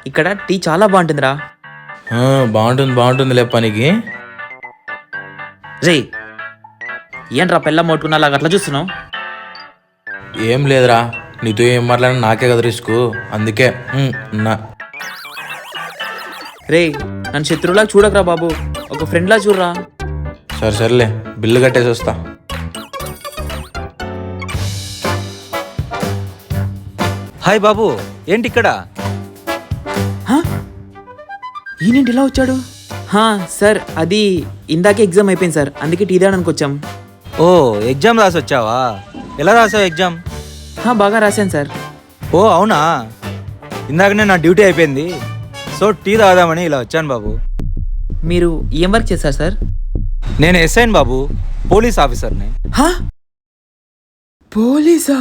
ఇక్కడ టీ చాలా బాగుంటుందిరా. బాగుంటుంది లేప్ప నీకు. రే ఏంట్రా పెళ్ళ మోట్టుకున్నా అలాగ అట్లా చూస్తున్నావు? ఏం లేదురా, నీతో ఏం మాట్లాడినా నాకే కదా రిస్క్, అందుకే నా రే నన్ను శత్రువులా చూడకరా బాబు, ఒక ఫ్రెండ్లా చూడరా. సర్లే బిల్లు కట్టేసి వస్తా. హాయ్ బాబు, ఏంటి ఇక్కడ? ఈయనేంటి ఇలా వచ్చాడు? సార్ అది ఇందాకే ఎగ్జామ్ అయిపోయింది సార్, అందుకే టీ తాగడానికి వచ్చాం. ఓ ఎగ్జామ్ రాసి వచ్చావా? ఎలా రాసావు ఎగ్జామ్? బాగా రాశాను సార్. ఓ అవునా, ఇందాకనే నా డ్యూటీ అయిపోయింది, సో టీ తాగుదామని ఇలా వచ్చాను బాబు. మీరు ఏం వర్క్ చేస్తారు సార్? నేను ఎస్ఐని బాబు, పోలీస్ ఆఫీసర్ని. పోలీసా?